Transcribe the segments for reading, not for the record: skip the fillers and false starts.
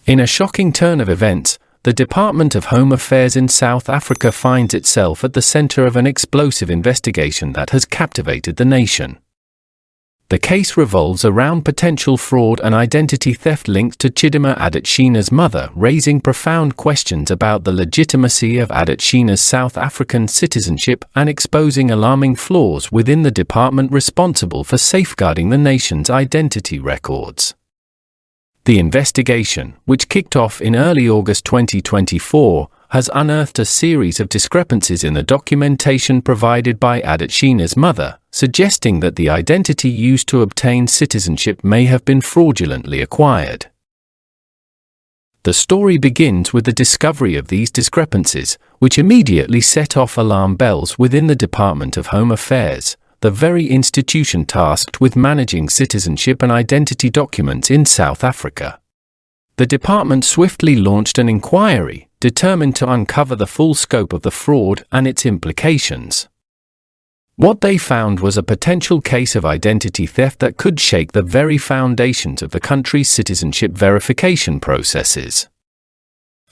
In a shocking turn of events, the Department of Home Affairs in South Africa finds itself at the center of an explosive investigation that has captivated the nation. The case revolves around potential fraud and identity theft linked to Chidimma Adetshina's mother, raising profound questions about the legitimacy of Adetshina's South African citizenship and exposing alarming flaws within the department responsible for safeguarding the nation's identity records. The investigation, which kicked off in early August 2024, has unearthed a series of discrepancies in the documentation provided by Adetshina's mother, suggesting that the identity used to obtain citizenship may have been fraudulently acquired. The story begins with the discovery of these discrepancies, which immediately set off alarm bells within the Department of Home Affairs, the very institution tasked with managing citizenship and identity documents in South Africa. The department swiftly launched an inquiry, determined to uncover the full scope of the fraud and its implications. What they found was a potential case of identity theft that could shake the very foundations of the country's citizenship verification processes.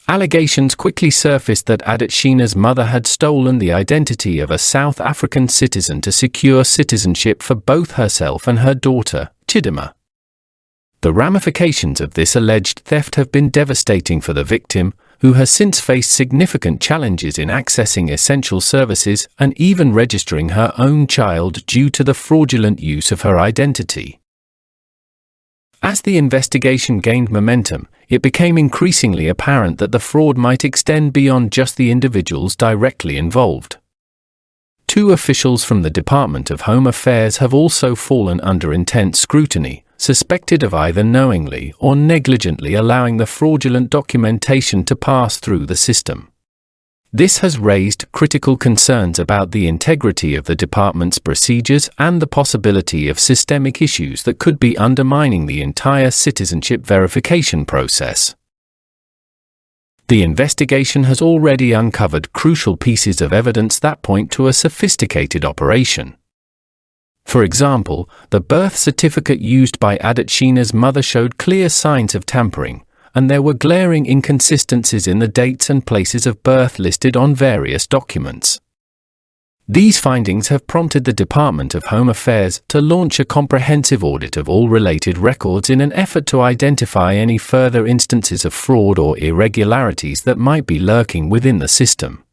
Allegations quickly surfaced that Adetshina's mother had stolen the identity of a South African citizen to secure citizenship for both herself and her daughter, Chidimma. The ramifications of this alleged theft have been devastating for the victim, who has since faced significant challenges in accessing essential services and even registering her own child due to the fraudulent use of her identity. As the investigation gained momentum, it became increasingly apparent that the fraud might extend beyond just the individuals directly involved. Two officials from the Department of Home Affairs have also fallen under intense scrutiny, suspected of either knowingly or negligently allowing the fraudulent documentation to pass through the system. This has raised critical concerns about the integrity of the department's procedures and the possibility of systemic issues that could be undermining the entire citizenship verification process. The investigation has already uncovered crucial pieces of evidence that point to a sophisticated operation. For example, the birth certificate used by Adetshina's mother showed clear signs of tampering, and there were glaring inconsistencies in the dates and places of birth listed on various documents. These findings have prompted the Department of Home Affairs to launch a comprehensive audit of all related records in an effort to identify any further instances of fraud or irregularities that might be lurking within the system.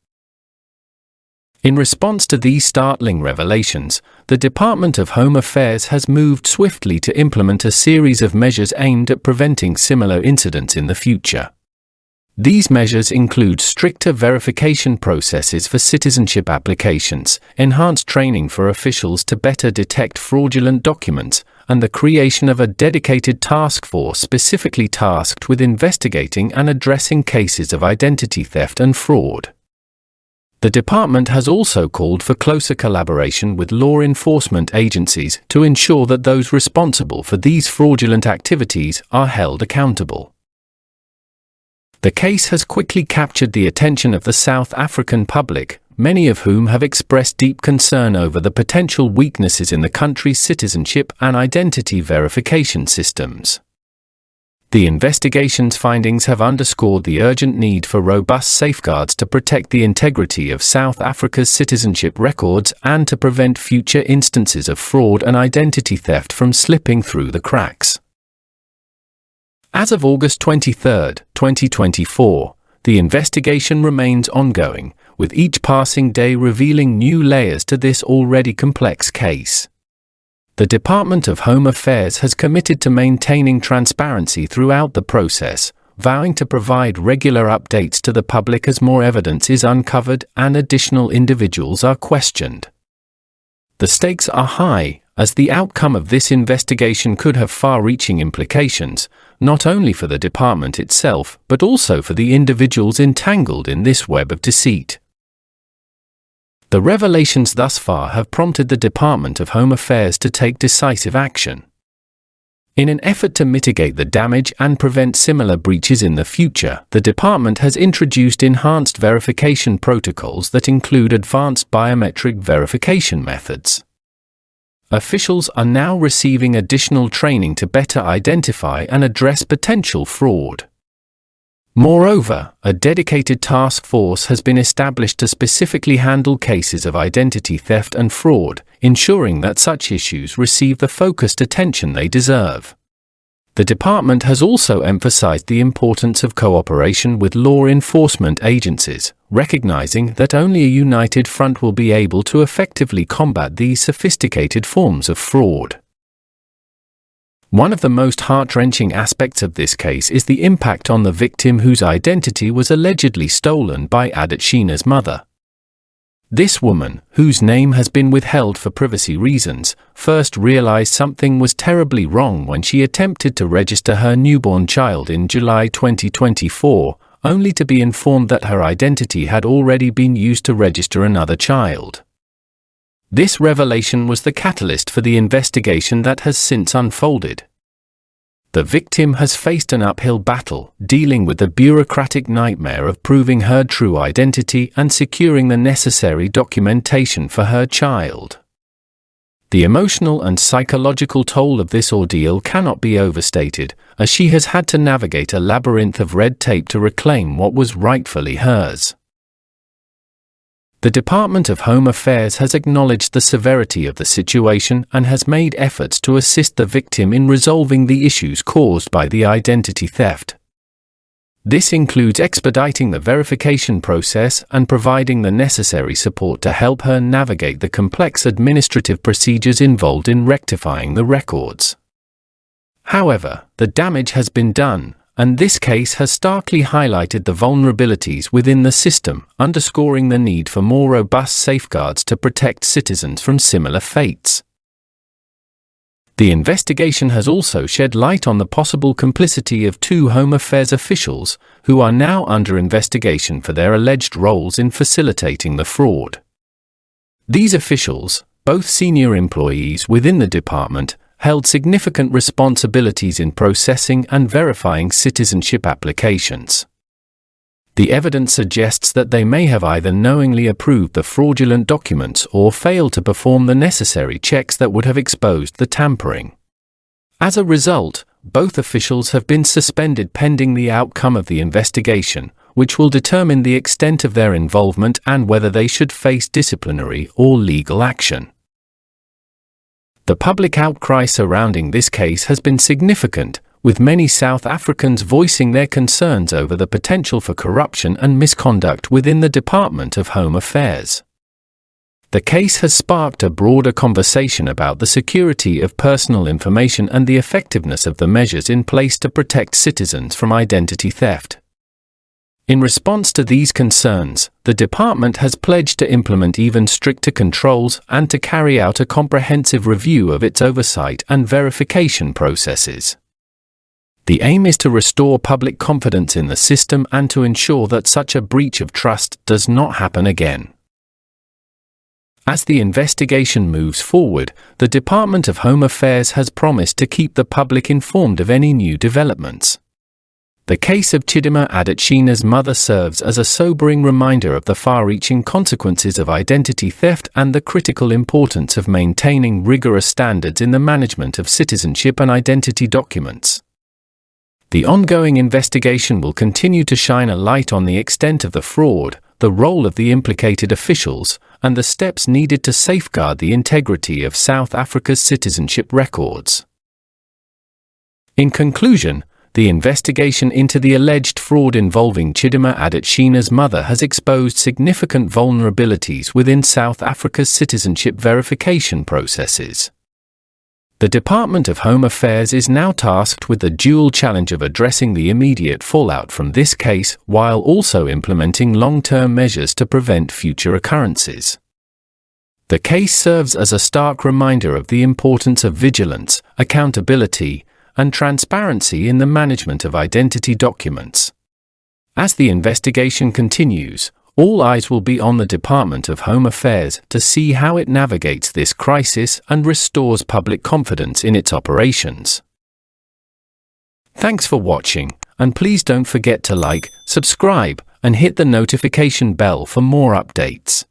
In response to these startling revelations, the Department of Home Affairs has moved swiftly to implement a series of measures aimed at preventing similar incidents in the future. These measures include stricter verification processes for citizenship applications, enhanced training for officials to better detect fraudulent documents, and the creation of a dedicated task force specifically tasked with investigating and addressing cases of identity theft and fraud. The department has also called for closer collaboration with law enforcement agencies to ensure that those responsible for these fraudulent activities are held accountable. The case has quickly captured the attention of the South African public, many of whom have expressed deep concern over the potential weaknesses in the country's citizenship and identity verification systems. The investigation's findings have underscored the urgent need for robust safeguards to protect the integrity of South Africa's citizenship records and to prevent future instances of fraud and identity theft from slipping through the cracks. As of August 23, 2024, the investigation remains ongoing, with each passing day revealing new layers to this already complex case. The Department of Home Affairs has committed to maintaining transparency throughout the process, vowing to provide regular updates to the public as more evidence is uncovered and additional individuals are questioned. The stakes are high, as the outcome of this investigation could have far-reaching implications, not only for the department itself, but also for the individuals entangled in this web of deceit. The revelations thus far have prompted the Department of Home Affairs to take decisive action. In an effort to mitigate the damage and prevent similar breaches in the future, the department has introduced enhanced verification protocols that include advanced biometric verification methods. Officials are now receiving additional training to better identify and address potential fraud. Moreover, a dedicated task force has been established to specifically handle cases of identity theft and fraud, ensuring that such issues receive the focused attention they deserve. The department has also emphasized the importance of cooperation with law enforcement agencies, recognizing that only a united front will be able to effectively combat these sophisticated forms of fraud. One of the most heart-wrenching aspects of this case is the impact on the victim whose identity was allegedly stolen by Adetshina's mother. This woman, whose name has been withheld for privacy reasons, first realized something was terribly wrong when she attempted to register her newborn child in July 2024, only to be informed that her identity had already been used to register another child. This revelation was the catalyst for the investigation that has since unfolded. The victim has faced an uphill battle, dealing with the bureaucratic nightmare of proving her true identity and securing the necessary documentation for her child. The emotional and psychological toll of this ordeal cannot be overstated, as she has had to navigate a labyrinth of red tape to reclaim what was rightfully hers. The Department of Home Affairs has acknowledged the severity of the situation and has made efforts to assist the victim in resolving the issues caused by the identity theft. This includes expediting the verification process and providing the necessary support to help her navigate the complex administrative procedures involved in rectifying the records. However, the damage has been done, and this case has starkly highlighted the vulnerabilities within the system, underscoring the need for more robust safeguards to protect citizens from similar fates. The investigation has also shed light on the possible complicity of two Home Affairs officials, who are now under investigation for their alleged roles in facilitating the fraud. These officials, both senior employees within the department, held significant responsibilities in processing and verifying citizenship applications. The evidence suggests that they may have either knowingly approved the fraudulent documents or failed to perform the necessary checks that would have exposed the tampering. As a result, both officials have been suspended pending the outcome of the investigation, which will determine the extent of their involvement and whether they should face disciplinary or legal action. The public outcry surrounding this case has been significant, with many South Africans voicing their concerns over the potential for corruption and misconduct within the Department of Home Affairs. The case has sparked a broader conversation about the security of personal information and the effectiveness of the measures in place to protect citizens from identity theft. In response to these concerns, the department has pledged to implement even stricter controls and to carry out a comprehensive review of its oversight and verification processes. The aim is to restore public confidence in the system and to ensure that such a breach of trust does not happen again. As the investigation moves forward, the Department of Home Affairs has promised to keep the public informed of any new developments. The case of Chidimma Adetshina's mother serves as a sobering reminder of the far-reaching consequences of identity theft and the critical importance of maintaining rigorous standards in the management of citizenship and identity documents. The ongoing investigation will continue to shine a light on the extent of the fraud, the role of the implicated officials, and the steps needed to safeguard the integrity of South Africa's citizenship records. In conclusion, the investigation into the alleged fraud involving Chidimma Adetshina's mother has exposed significant vulnerabilities within South Africa's citizenship verification processes. The Department of Home Affairs is now tasked with the dual challenge of addressing the immediate fallout from this case while also implementing long-term measures to prevent future occurrences. The case serves as a stark reminder of the importance of vigilance, accountability, and transparency in the management of identity documents. As the investigation continues, all eyes will be on the Department of Home Affairs to see how it navigates this crisis and restores public confidence in its operations. Thanks for watching, and please don't forget to like, subscribe, and hit the notification bell for more updates.